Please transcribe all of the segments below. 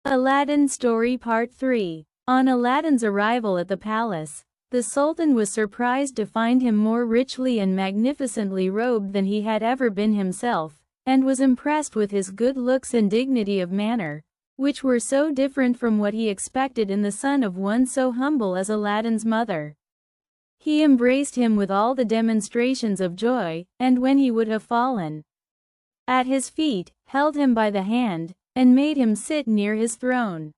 Aladdin Story Part 3. On Aladdin's arrival at the palace, the Sultan was surprised to find him more richly and magnificently robed than he had ever been himself, and was impressed with his good looks and dignity of manner, which were so different from what he expected in the son of one so humble as Aladdin's mother. He embraced him with all the demonstrations of joy, and when he would have fallen at his feet, held him by the hand, and made him sit near his throne.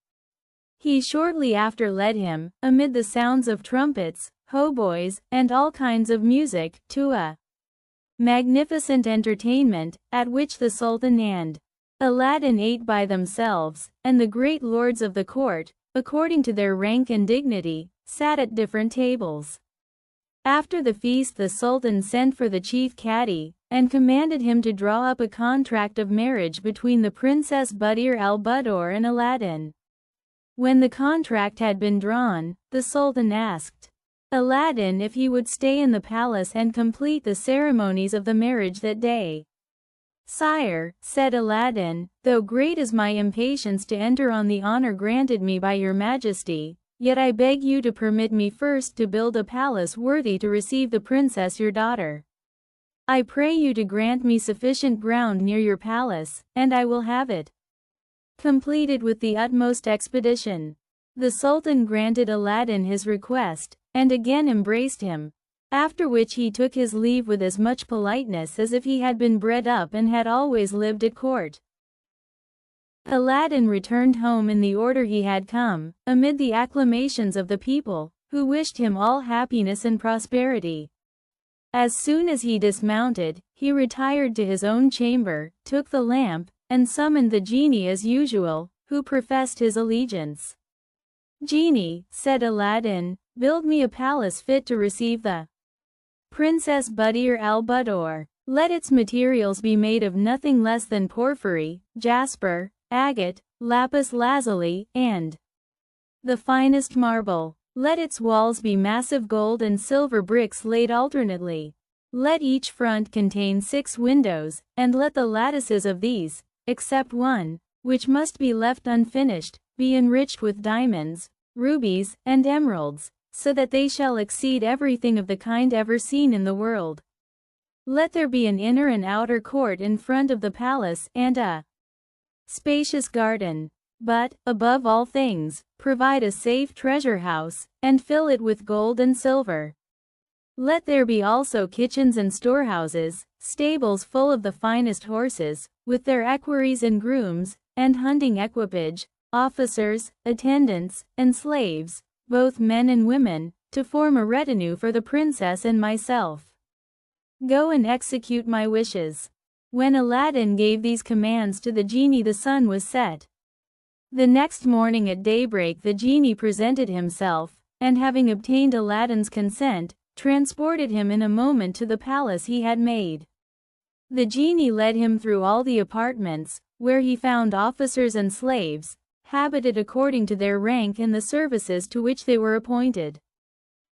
He shortly after led him, amid the sounds of trumpets, hautboys, and all kinds of music, to a magnificent entertainment, at which the Sultan and Aladdin ate by themselves, and the great lords of the court, according to their rank and dignity, sat at different tables. After the feast the Sultan sent for the chief cadi, and commanded him to draw up a contract of marriage between the Princess Buddir al-Buddoor and Aladdin. When the contract had been drawn, the Sultan asked Aladdin if he would stay in the palace and complete the ceremonies of the marriage that day. "Sire," said Aladdin, "though great is my impatience to enter on the honor granted me by your majesty, yet I beg you to permit me first to build a palace worthy to receive the princess your daughter. I pray you to grant me sufficient ground near your palace, and I will have it completed with the utmost expedition." The Sultan granted Aladdin his request, and again embraced him, after which he took his leave with as much politeness as if he had been bred up and had always lived at court. Aladdin returned home in the order he had come, amid the acclamations of the people, who wished him all happiness and prosperity. As soon as he dismounted, he retired to his own chamber, took the lamp, and summoned the genie as usual, who professed his allegiance. "Genie," said Aladdin, "build me a palace fit to receive the Princess Buddir al-Buddoor. Let its materials be made of nothing less than porphyry, jasper, agate, lapis lazuli, and the finest marble. Let its walls be massive gold and silver bricks laid alternately. Let each front contain 6 windows, and let the lattices of these, except one, which must be left unfinished, be enriched with diamonds, rubies, and emeralds, so that they shall exceed everything of the kind ever seen in the world. Let there be an inner and outer court in front of the palace, and a spacious garden. But, above all things, provide a safe treasure house, and fill it with gold and silver. Let there be also kitchens and storehouses, stables full of the finest horses, with their equerries and grooms, and hunting equipage, officers, attendants, and slaves, both men and women, to form a retinue for the princess and myself. Go and execute my wishes." When Aladdin gave these commands to the genie, the sun was set. The next morning at daybreak the genie presented himself, and having obtained Aladdin's consent, transported him in a moment to the palace he had made. The genie led him through all the apartments, where he found officers and slaves, habited according to their rank and the services to which they were appointed.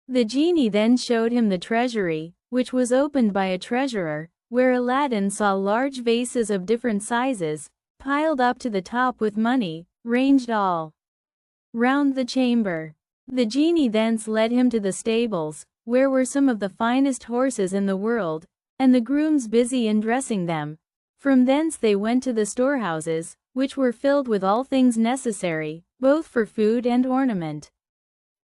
The genie then showed him the treasury, which was opened by a treasurer, where Aladdin saw large vases of different sizes, piled up to the top with money, ranged all round the chamber. The genie thence led him to the stables, where were some of the finest horses in the world, and the grooms busy in dressing them. From thence they went to the storehouses, which were filled with all things necessary, both for food and ornament.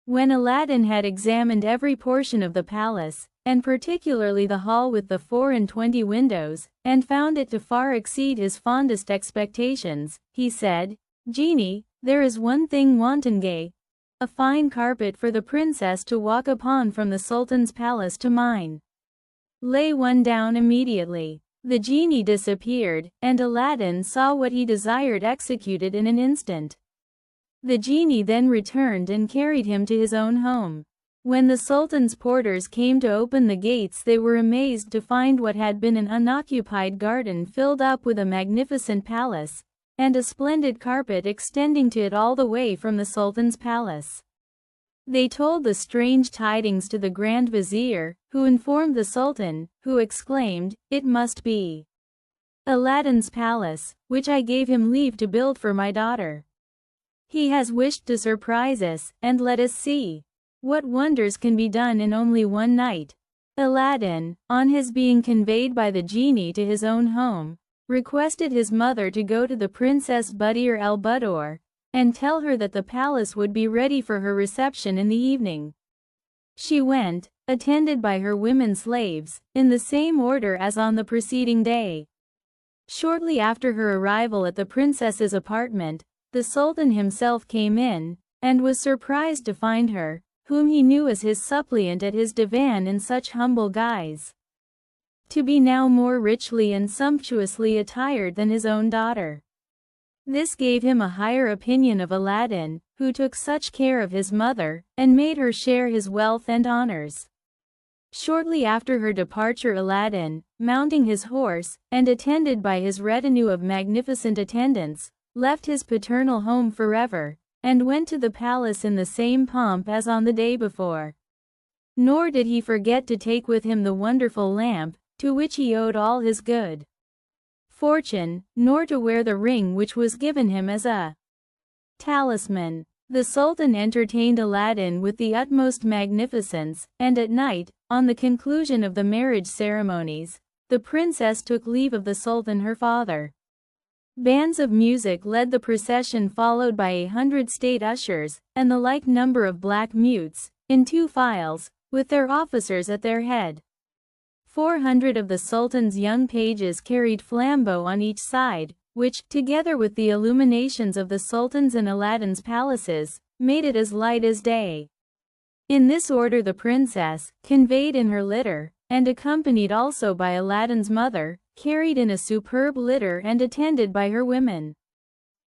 When Aladdin had examined every portion of the palace, and particularly the hall with the 24 windows, and found it to far exceed his fondest expectations, he said, "Genie, there is one thing wanting, a fine carpet for the princess to walk upon from the Sultan's palace to mine. Lay one down immediately." The genie disappeared, and Aladdin saw what he desired executed in an instant. The genie then returned and carried him to his own home. When the Sultan's porters came to open the gates, they were amazed to find what had been an unoccupied garden filled up with a magnificent palace, and a splendid carpet extending to it all the way from the Sultan's palace. They told the strange tidings to the Grand Vizier, who informed the Sultan, who exclaimed, "It must be Aladdin's palace, which I gave him leave to build for my daughter." He has wished to surprise us, and let us see what wonders can be done in only one night. Aladdin, on his being conveyed by the genie to his own home, requested his mother to go to the Princess Buddir al-Buddoor, and tell her that the palace would be ready for her reception in the evening. She went, attended by her women slaves, in the same order as on the preceding day. Shortly after her arrival at the princess's apartment, the Sultan himself came in, and was surprised to find her, whom he knew as his suppliant at his divan in such humble guise, to be now more richly and sumptuously attired than his own daughter. This gave him a higher opinion of Aladdin, who took such care of his mother, and made her share his wealth and honors. Shortly after her departure, Aladdin, mounting his horse, and attended by his retinue of magnificent attendants, left his paternal home forever, and went to the palace in the same pomp as on the day before. Nor did he forget to take with him the wonderful lamp, to which he owed all his good fortune, nor to wear the ring which was given him as a talisman. The Sultan entertained Aladdin with the utmost magnificence, and at night, on the conclusion of the marriage ceremonies, the princess took leave of the Sultan her father. Bands of music led the procession, followed by 100 state ushers, and the like number of black mutes, in 2 files, with their officers at their head. 400 of the Sultan's young pages carried flambeaux on each side, which, together with the illuminations of the Sultan's and Aladdin's palaces, made it as light as day. In this order the princess, conveyed in her litter, and accompanied also by Aladdin's mother, carried in a superb litter and attended by her women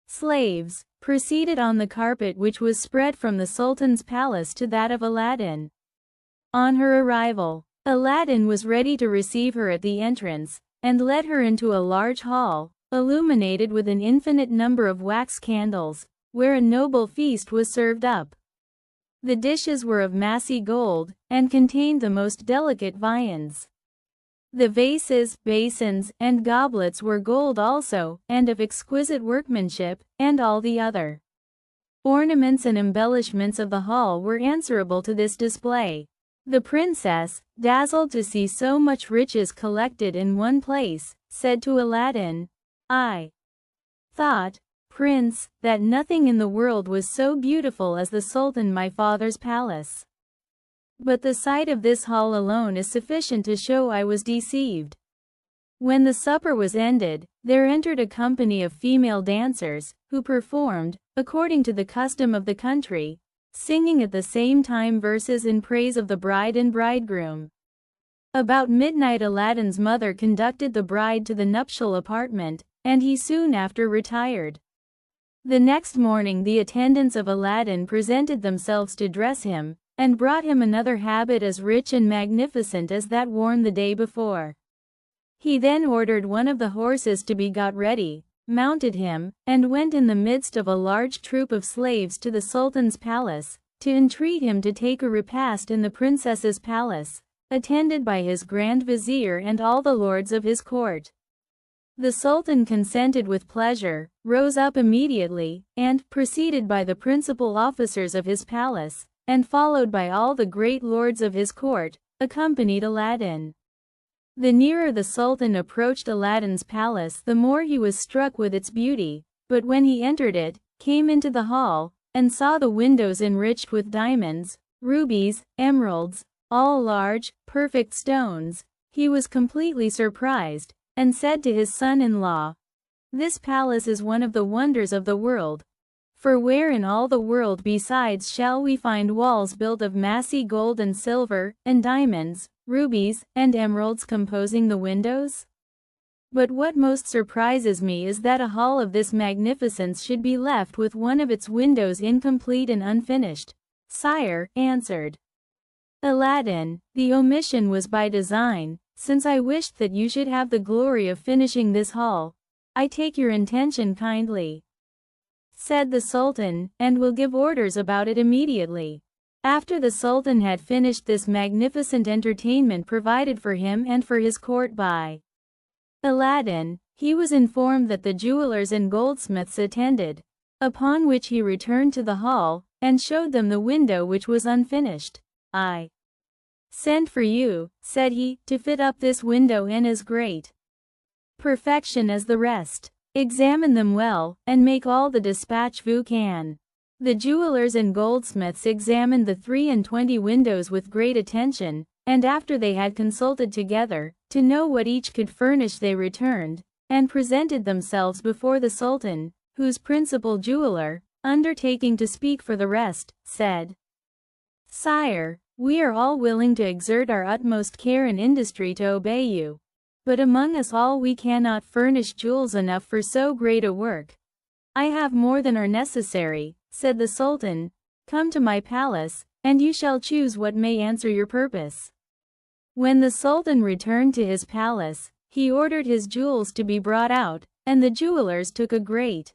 slaves, proceeded on the carpet which was spread from the Sultan's palace to that of Aladdin. On her arrival, Aladdin was ready to receive her at the entrance, and led her into a large hall, illuminated with an infinite number of wax candles, where a noble feast was served up. The dishes were of massy gold, and contained the most delicate viands. The vases, basins, and goblets were gold also, and of exquisite workmanship, and all the other ornaments and embellishments of the hall were answerable to this display. The princess, dazzled to see so much riches collected in one place, said to Aladdin, "I thought, Prince, that nothing in the world was so beautiful as the Sultan my father's palace. But the sight of this hall alone is sufficient to show I was deceived." When the supper was ended, there entered a company of female dancers, who performed, according to the custom of the country, singing at the same time verses in praise of the bride and bridegroom. About midnight Aladdin's mother conducted the bride to the nuptial apartment, and he soon after retired. The next morning the attendants of Aladdin presented themselves to dress him, and brought him another habit as rich and magnificent as that worn the day before. He then ordered one of the horses to be got ready, mounted him, and went in the midst of a large troop of slaves to the Sultan's palace, to entreat him to take a repast in the princess's palace, attended by his Grand Vizier and all the lords of his court. The Sultan consented with pleasure, rose up immediately, and, preceded by the principal officers of his palace, and followed by all the great lords of his court, accompanied Aladdin. The nearer the Sultan approached Aladdin's palace, the more he was struck with its beauty, but when he entered it, came into the hall, and saw the windows enriched with diamonds, rubies, emeralds, all large, perfect stones, he was completely surprised, and said to his son-in-law, "This palace is one of the wonders of the world. For where in all the world besides shall we find walls built of massy gold and silver, and diamonds, rubies, and emeralds composing the windows? But what most surprises me is that a hall of this magnificence should be left with one of its windows incomplete and unfinished." "Sire," answered Aladdin, "the omission was by design, since I wished that you should have the glory of finishing this hall. I take your intention kindly," said the Sultan, "and will give orders about it immediately." After the Sultan had finished this magnificent entertainment provided for him and for his court by Aladdin, he was informed that the jewelers and goldsmiths attended Upon which he returned to the hall, and showed them the window which was unfinished. "I sent for you," said he, "to fit up this window in as great perfection as the rest. Examine them well, and make all the dispatch you can." The jewelers and goldsmiths examined the 23 windows with great attention, and after they had consulted together, to know what each could furnish, they returned, and presented themselves before the Sultan, whose principal jeweler, undertaking to speak for the rest, said, "Sire, we are all willing to exert our utmost care and industry to obey you. But among us all we cannot furnish jewels enough for so great a work." "I have more than are necessary," said the Sultan. "Come to my palace, and you shall choose what may answer your purpose." When the Sultan returned to his palace, he ordered his jewels to be brought out, and the jewelers took a great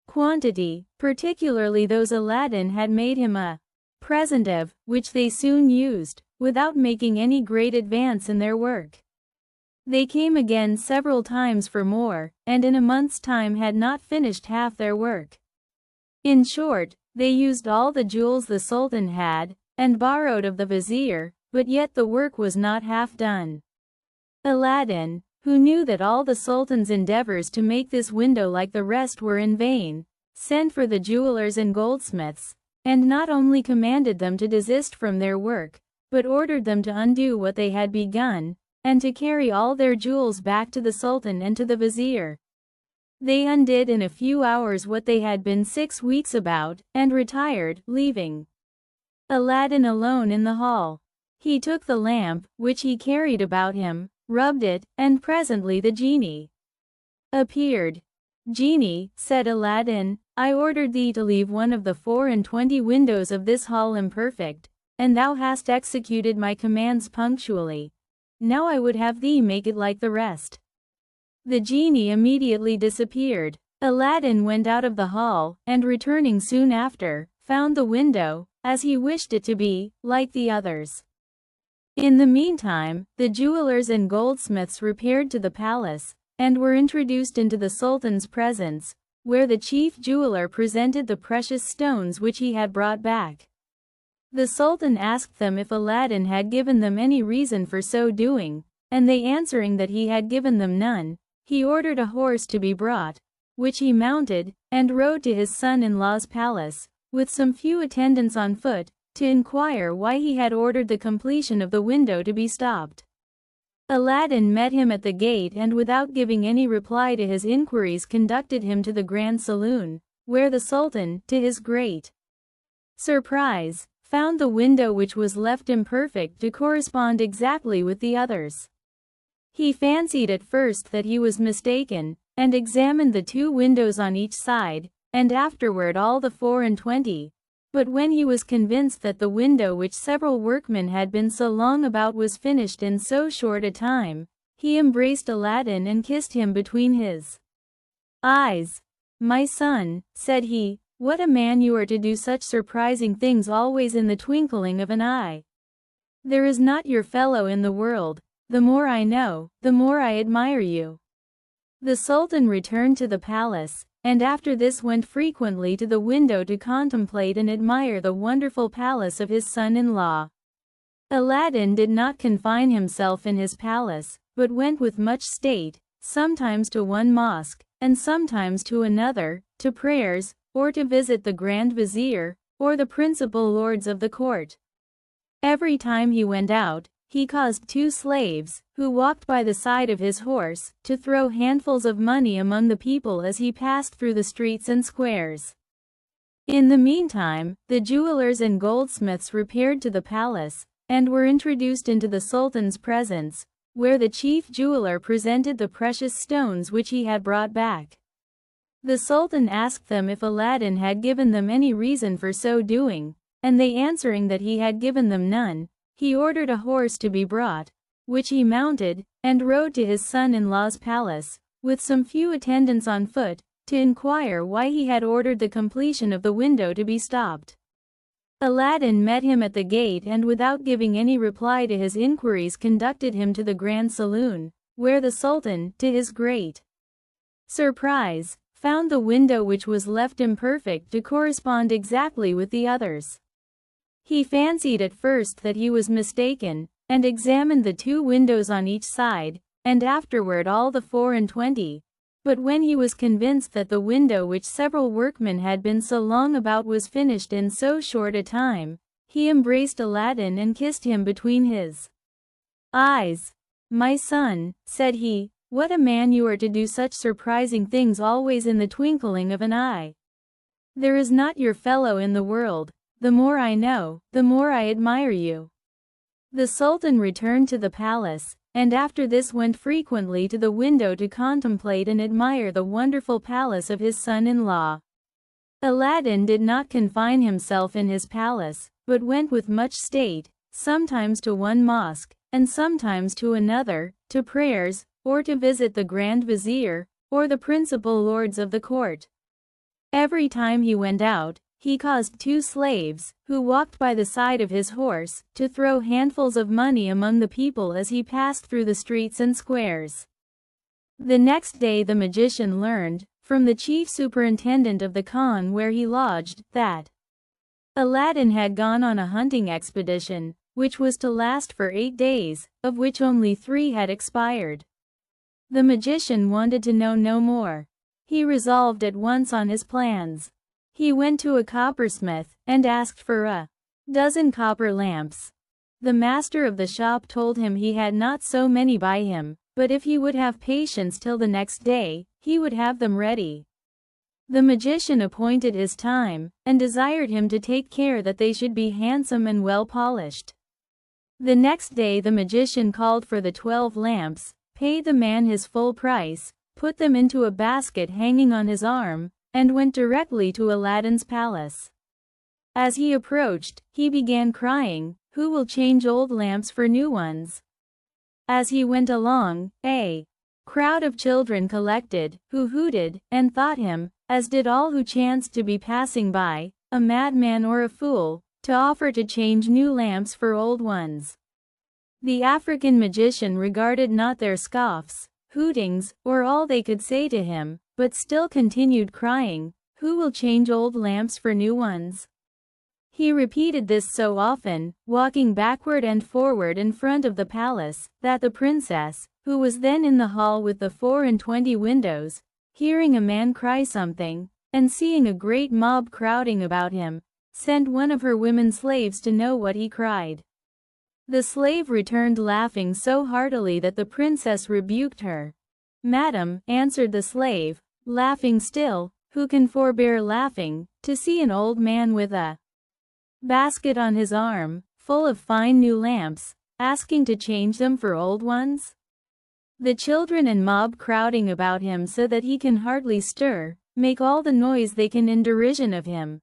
quantity, particularly those Aladdin had made him a present of, which they soon used, without making any great advance in their work. They came again several times for more, and in a month's time had not finished half their work. In short, they used all the jewels the Sultan had, and borrowed of the vizier, but yet the work was not half done. Aladdin, who knew that all the Sultan's endeavors to make this window like the rest were in vain, sent for the jewelers and goldsmiths, and not only commanded them to desist from their work, but ordered them to undo what they had begun, and to carry all their jewels back to the Sultan and to the vizier. They undid in a few hours what they had been 6 weeks about, and retired, leaving Aladdin alone in the hall. He took the lamp, which he carried about him, rubbed it, and presently the genie appeared. "Genie," said Aladdin, "I ordered thee to leave one of the 24 windows of this hall imperfect, and thou hast executed my commands punctually. Now I would have thee make it like the rest." The genie immediately disappeared. Aladdin went out of the hall, and returning soon after, found the window, as he wished it to be, like the others. In the meantime, the jewelers and goldsmiths repaired to the palace, and were introduced into the Sultan's presence, where the chief jeweler presented the precious stones which he had brought back. The Sultan asked them if Aladdin had given them any reason for so doing, and they answering that he had given them none, he ordered a horse to be brought, which he mounted, and rode to his son-in-law's palace, with some few attendants on foot, to inquire why he had ordered the completion of the window to be stopped. Aladdin met him at the gate and without giving any reply to his inquiries conducted him to the grand saloon, where the Sultan, to his great surprise, found the window which was left imperfect to correspond exactly with the others. He fancied at first that he was mistaken, and examined the 2 windows on each side, and afterward all the 24, but when he was convinced that the window which several workmen had been so long about was finished in so short a time, he embraced Aladdin and kissed him between his eyes. "My son," said he, "what a man you are to do such surprising things always in the twinkling of an eye. There is not your fellow in the world. The more I know, the more I admire you." The Sultan returned to the palace, and after this went frequently to the window to contemplate and admire the wonderful palace of his son-in-law. Aladdin did not confine himself in his palace, but went with much state, sometimes to one mosque, and sometimes to another, to prayers, or to visit the Grand Vizier, or the principal lords of the court. Every time he went out, he caused 2 slaves, who walked by the side of his horse, to throw handfuls of money among the people as he passed through the streets and squares. In the meantime, the jewelers and goldsmiths repaired to the palace, and were introduced into the Sultan's presence, where the chief jeweler presented the precious stones which he had brought back. The Sultan asked them if Aladdin had given them any reason for so doing, and they answering that he had given them none, he ordered a horse to be brought, which he mounted, and rode to his son-in-law's palace, with some few attendants on foot, to inquire why he had ordered the completion of the window to be stopped. Aladdin met him at the gate and without giving any reply to his inquiries conducted him to the grand saloon, where the Sultan, to his great surprise, found the window which was left imperfect to correspond exactly with the others. He fancied at first that he was mistaken, and examined the 2 windows on each side, and afterward all the 24. But when he was convinced that the window which several workmen had been so long about was finished in so short a time, he embraced Aladdin and kissed him between his eyes. "My son," said he, "what a man you are to do such surprising things always in the twinkling of an eye. There is not your fellow in the world. The more I know, the more I admire you." The Sultan returned to the palace, and after this went frequently to the window to contemplate and admire the wonderful palace of his son-in-law. Aladdin did not confine himself in his palace, but went with much state, sometimes to one mosque, and sometimes to another, to prayers, or to visit the Grand Vizier, or the principal lords of the court. Every time he went out, he caused 2 slaves, who walked by the side of his horse, to throw handfuls of money among the people as he passed through the streets and squares. The next day the magician learned, from the chief superintendent of the Khan where he lodged, that Aladdin had gone on a hunting expedition, which was to last for 8 days, of which only 3 had expired. The magician wanted to know no more. He resolved at once on his plans. He went to a coppersmith, and asked for a dozen copper lamps. The master of the shop told him he had not so many by him, but if he would have patience till the next day, he would have them ready. The magician appointed his time, and desired him to take care that they should be handsome and well polished. The next day the magician called for the 12 lamps, paid the man his full price, put them into a basket hanging on his arm, and went directly to Aladdin's palace. As he approached, he began crying, "Who will change old lamps for new ones?" As he went along, a crowd of children collected, who hooted, and thought him, as did all who chanced to be passing by, a madman or a fool, to offer to change new lamps for old ones. The African magician regarded not their scoffs, hootings, or all they could say to him, but still continued crying, "Who will change old lamps for new ones?" He repeated this so often, walking backward and forward in front of the palace, that the princess, who was then in the hall with the 24 windows, hearing a man cry something, and seeing a great mob crowding about him, sent one of her women slaves to know what he cried. The slave returned laughing so heartily that the princess rebuked her. "Madam," answered the slave, laughing still, "who can forbear laughing, to see an old man with a basket on his arm, full of fine new lamps, asking to change them for old ones? The children and mob crowding about him so that he can hardly stir, make all the noise they can in derision of him."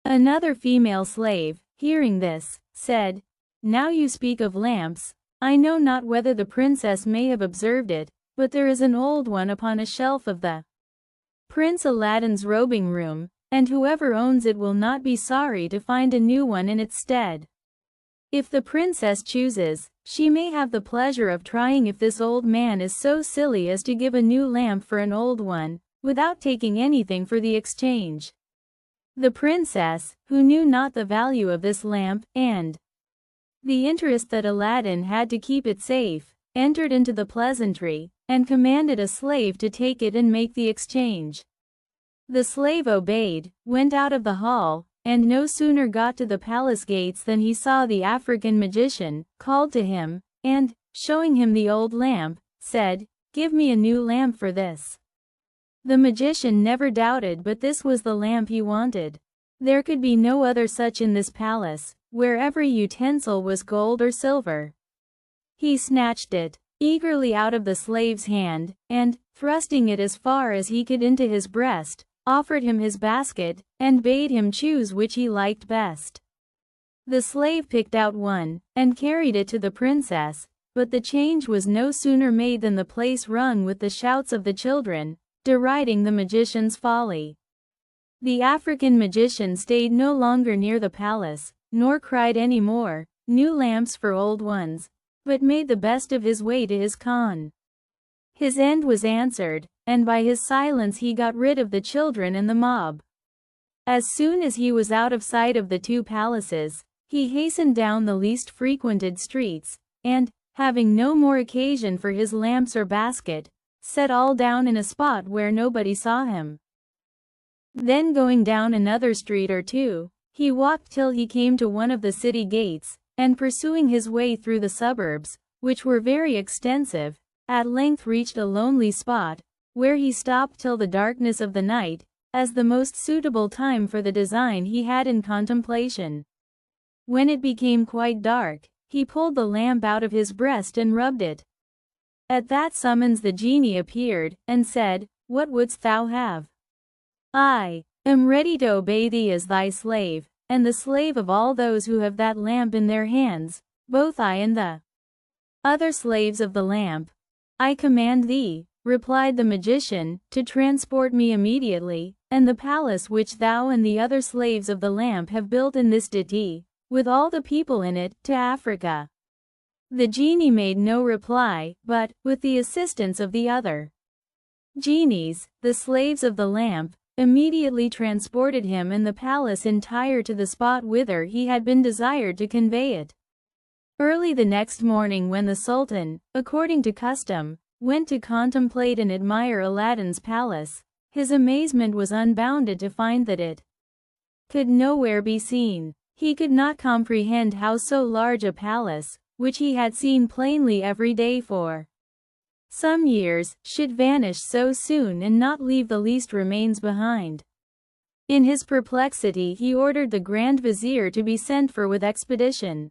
Another female slave, hearing this, said, "Now you speak of lamps, I know not whether the princess may have observed it, but there is an old one upon a shelf of the Prince Aladdin's robing room, and whoever owns it will not be sorry to find a new one in its stead. If the princess chooses, she may have the pleasure of trying if this old man is so silly as to give a new lamp for an old one, without taking anything for the exchange." The princess, who knew not the value of this lamp, and the interest that Aladdin had to keep it safe, entered into the pleasantry, and commanded a slave to take it and make the exchange. The slave obeyed, went out of the hall, and no sooner got to the palace gates than he saw the African magician, called to him, and, showing him the old lamp, said, "Give me a new lamp for this." The magician never doubted but this was the lamp he wanted. There could be no other such in this palace, where every utensil was gold or silver. He snatched it eagerly out of the slave's hand, and, thrusting it as far as he could into his breast, offered him his basket, and bade him choose which he liked best. The slave picked out one, and carried it to the princess, but the change was no sooner made than the place rung with the shouts of the children, deriding the magician's folly. The African magician stayed no longer near the palace, nor cried any more, "New lamps for old ones," but made the best of his way to his Khan. His end was answered, and by his silence he got rid of the children and the mob. As soon as he was out of sight of the two palaces, he hastened down the least frequented streets, and, having no more occasion for his lamps or basket, set all down in a spot where nobody saw him. Then going down another street or two, he walked till he came to one of the city gates, and pursuing his way through the suburbs, which were very extensive, at length reached a lonely spot, where he stopped till the darkness of the night, as the most suitable time for the design he had in contemplation. When it became quite dark, he pulled the lamp out of his breast and rubbed it. At that summons the genie appeared, and said, "What wouldst thou have?" "I am ready to obey thee as thy slave, and the slave of all those who have that lamp in their hands, both I and the other slaves of the lamp. I command thee," replied the magician, "to transport me immediately, and the palace which thou and the other slaves of the lamp have built in this city, with all the people in it, to Africa." The genie made no reply, but, with the assistance of the other genies, the slaves of the lamp, immediately transported him and the palace entire to the spot whither he had been desired to convey it. Early the next morning, when the Sultan, according to custom, went to contemplate and admire Aladdin's palace, his amazement was unbounded to find that it could nowhere be seen. He could not comprehend how so large a palace, which he had seen plainly every day for some years, should vanish so soon and not leave the least remains behind. In his perplexity he ordered the Grand Vizier to be sent for with expedition.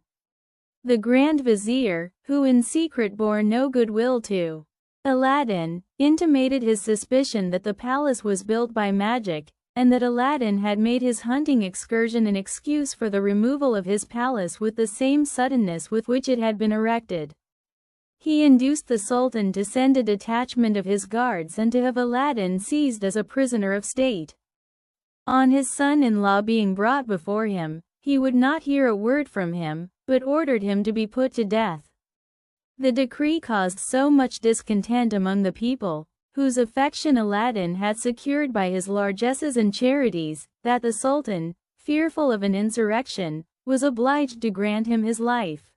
The Grand Vizier, who in secret bore no goodwill to Aladdin, intimated his suspicion that the palace was built by magic, and that Aladdin had made his hunting excursion an excuse for the removal of his palace with the same suddenness with which it had been erected. He induced the Sultan to send a detachment of his guards and to have Aladdin seized as a prisoner of state. On his son-in-law being brought before him, he would not hear a word from him, but ordered him to be put to death. The decree caused so much discontent among the people, whose affection Aladdin had secured by his largesses and charities, that the Sultan, fearful of an insurrection, was obliged to grant him his life.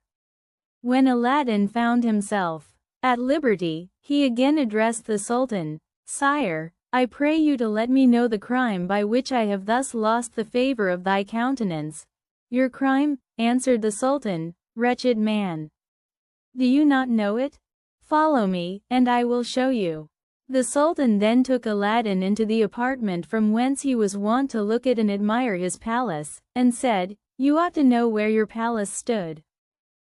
When Aladdin found himself at liberty, he again addressed the Sultan, "Sire, I pray you to let me know the crime by which I have thus lost the favor of thy countenance." "Your crime?" answered the Sultan, "Wretched man! Do you not know it? Follow me, and I will show you." The Sultan then took Aladdin into the apartment from whence he was wont to look at and admire his palace, and said, "You ought to know where your palace stood.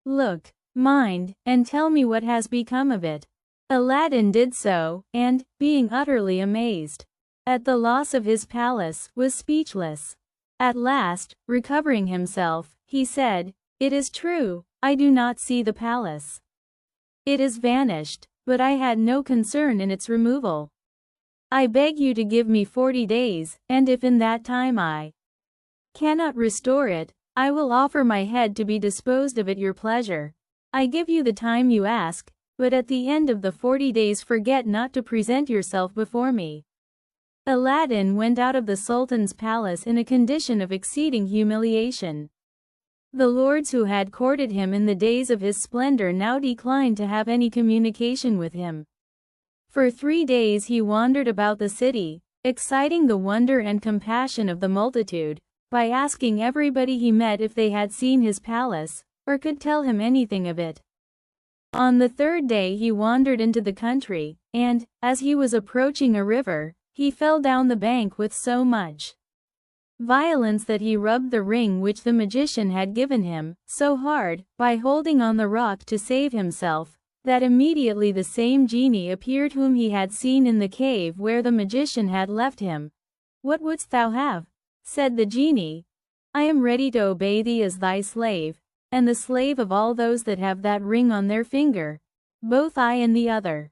Look, mind, and tell me what has become of it." Aladdin did so, and, being utterly amazed at the loss of his palace, was speechless. At last, recovering himself, he said, "It is true, I do not see the palace. It is vanished, but I had no concern in its removal. I beg you to give me 40 days, and if in that time I cannot restore it, I will offer my head to be disposed of at your pleasure. I give you the time you ask, but at the end of the 40 days forget not to present yourself before me." Aladdin went out of the Sultan's palace in a condition of exceeding humiliation. The lords who had courted him in the days of his splendor now declined to have any communication with him. For 3 days he wandered about the city, exciting the wonder and compassion of the multitude, by asking everybody he met if they had seen his palace, or could tell him anything of it. On the 3rd day he wandered into the country, and, as he was approaching a river, he fell down the bank with so much violence that he rubbed the ring which the magician had given him so hard, by holding on the rock to save himself, that immediately the same genie appeared whom he had seen in the cave where the magician had left him. "What wouldst thou have?" said the genie. "I am ready to obey thee as thy slave, and the slave of all those that have that ring on their finger, both I and the other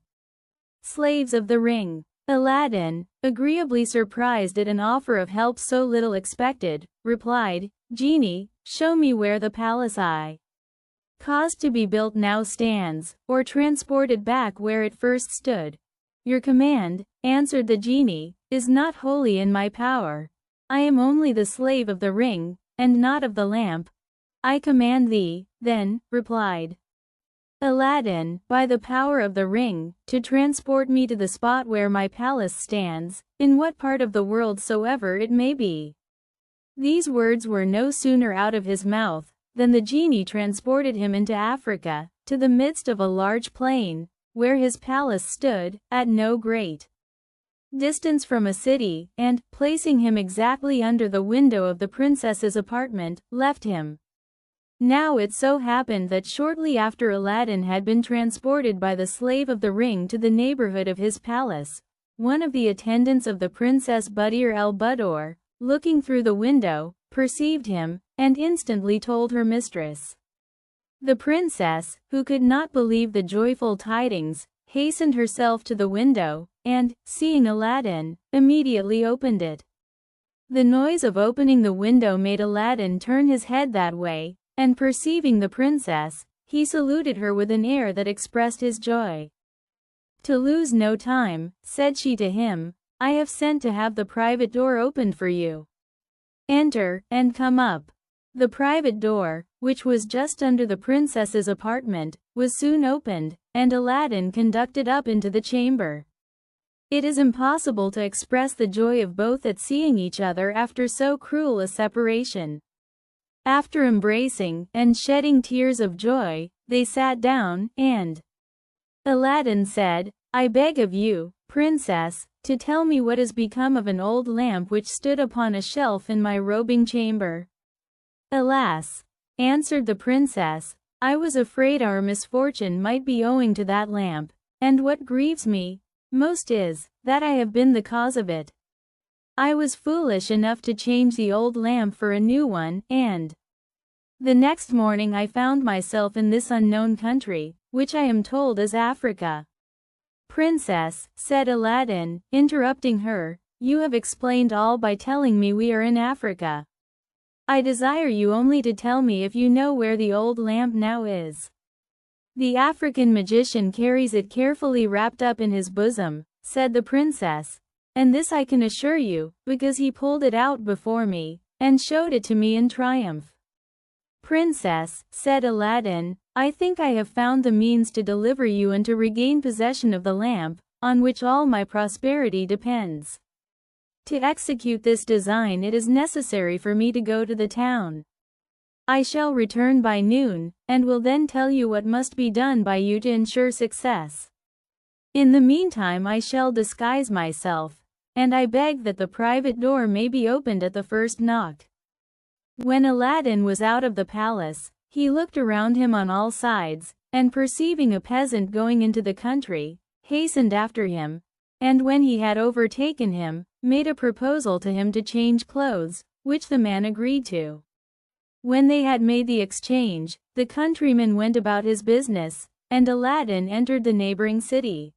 slaves of the ring." Aladdin, agreeably surprised at an offer of help so little expected, replied, "Genie, show me where the palace I caused to be built now stands, or transport it back where it first stood." "Your command," answered the genie, "is not wholly in my power. I am only the slave of the ring, and not of the lamp." "I command thee, then," replied Aladdin, "by the power of the ring, to transport me to the spot where my palace stands, in what part of the world soever it may be." These words were no sooner out of his mouth, than the genie transported him into Africa, to the midst of a large plain, where his palace stood, at no great distance from a city, and, placing him exactly under the window of the princess's apartment, left him. Now it so happened that shortly after Aladdin had been transported by the slave of the ring to the neighborhood of his palace, one of the attendants of the Princess Buddir al-Buddoor, looking through the window, perceived him, and instantly told her mistress. The princess, who could not believe the joyful tidings, hastened herself to the window, and, seeing Aladdin, immediately opened it. The noise of opening the window made Aladdin turn his head that way, and perceiving the princess, he saluted her with an air that expressed his joy. "To lose no time," said she to him, "I have sent to have the private door opened for you. Enter, and come up." The private door, which was just under the princess's apartment, was soon opened, and Aladdin conducted up into the chamber. It is impossible to express the joy of both at seeing each other after so cruel a separation. After embracing, and shedding tears of joy, they sat down, and Aladdin said, "I beg of you, princess, to tell me what has become of an old lamp which stood upon a shelf in my robing chamber." "Alas," answered the princess, "I was afraid our misfortune might be owing to that lamp, and what grieves me most is, that I have been the cause of it. I was foolish enough to change the old lamp for a new one, and the next morning I found myself in this unknown country, which I am told is Africa." "Princess," said Aladdin, interrupting her, "you have explained all by telling me we are in Africa. I desire you only to tell me if you know where the old lamp now is." "The African magician carries it carefully wrapped up in his bosom," said the princess, "and this I can assure you, because he pulled it out before me, and showed it to me in triumph." "Princess," said Aladdin, "I think I have found the means to deliver you and to regain possession of the lamp, on which all my prosperity depends. To execute this design it is necessary for me to go to the town. I shall return by noon, and will then tell you what must be done by you to ensure success. In the meantime I shall disguise myself, and I beg that the private door may be opened at the first knock." When Aladdin was out of the palace, he looked around him on all sides, and perceiving a peasant going into the country, hastened after him, and when he had overtaken him, made a proposal to him to change clothes, which the man agreed to. When they had made the exchange, the countryman went about his business, and Aladdin entered the neighboring city.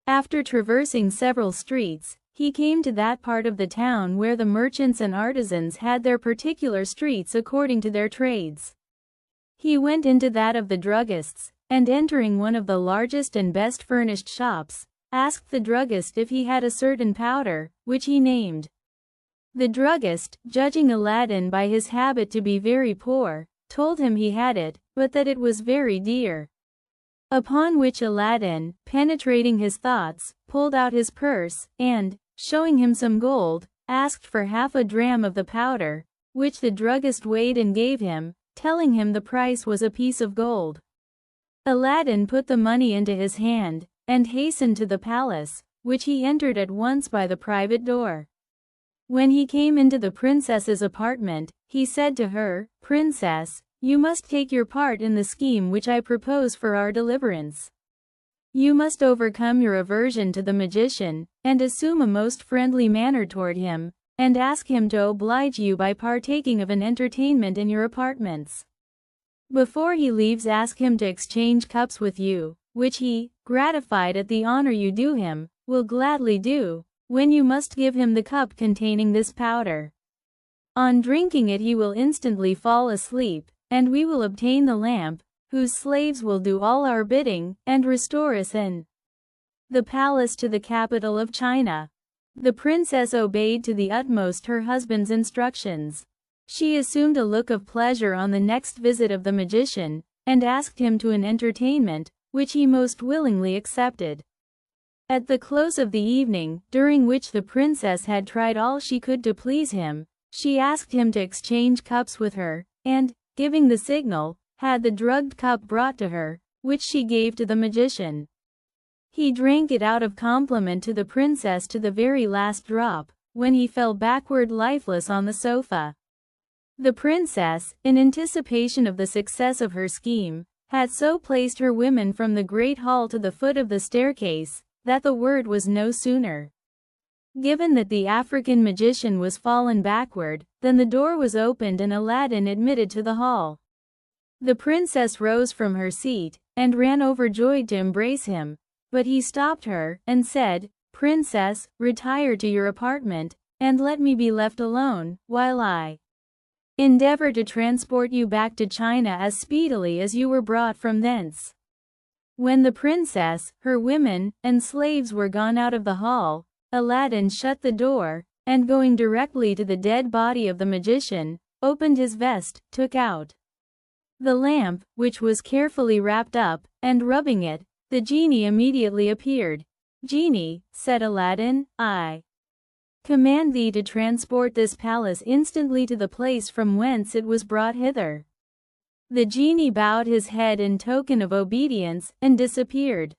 After traversing several streets, he came to that part of the town where the merchants and artisans had their particular streets according to their trades. He went into that of the druggists, and entering one of the largest and best furnished shops, asked the druggist if he had a certain powder, which he named. The druggist, judging Aladdin by his habit to be very poor, told him he had it, but that it was very dear. Upon which Aladdin, penetrating his thoughts, pulled out his purse, and, showing him some gold, asked for half a dram of the powder, which the druggist weighed and gave him, telling him the price was a piece of gold. Aladdin put the money into his hand, and hastened to the palace, which he entered at once by the private door. When he came into the princess's apartment, he said to her, "Princess, you must take your part in the scheme which I propose for our deliverance. You must overcome your aversion to the magician, and assume a most friendly manner toward him, and ask him to oblige you by partaking of an entertainment in your apartments. Before he leaves, ask him to exchange cups with you, which he, gratified at the honor you do him, will gladly do, when you must give him the cup containing this powder. On drinking it he will instantly fall asleep, and we will obtain the lamp, whose slaves will do all our bidding, and restore us in the palace to the capital of China. The princess obeyed to the utmost her husband's instructions. She assumed a look of pleasure on the next visit of the magician, and asked him to an entertainment, which he most willingly accepted. At the close of the evening, during which the princess had tried all she could to please him, she asked him to exchange cups with her, and, giving the signal, had the drugged cup brought to her, which she gave to the magician. He drank it out of compliment to the princess to the very last drop, when he fell backward lifeless on the sofa. The princess, in anticipation of the success of her scheme, had so placed her women from the great hall to the foot of the staircase, that the word was no sooner given that the African magician was fallen backward, than the door was opened and Aladdin admitted to the hall. The princess rose from her seat, and ran overjoyed to embrace him, but he stopped her, and said, "Princess, retire to your apartment, and let me be left alone, while I endeavor to transport you back to China as speedily as you were brought from thence." When the princess, her women, and slaves were gone out of the hall, Aladdin shut the door, and going directly to the dead body of the magician, opened his vest, took out the lamp, which was carefully wrapped up, and rubbing it, the genie immediately appeared. "Genie," said Aladdin, "I command thee to transport this palace instantly to the place from whence it was brought hither." The genie bowed his head in token of obedience, and disappeared.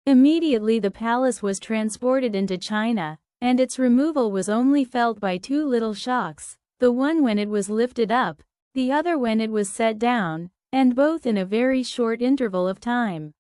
Immediately the palace was transported into China, and its removal was only felt by two little shocks, the one when it was lifted up, the other when it was set down, and both in a very short interval of time.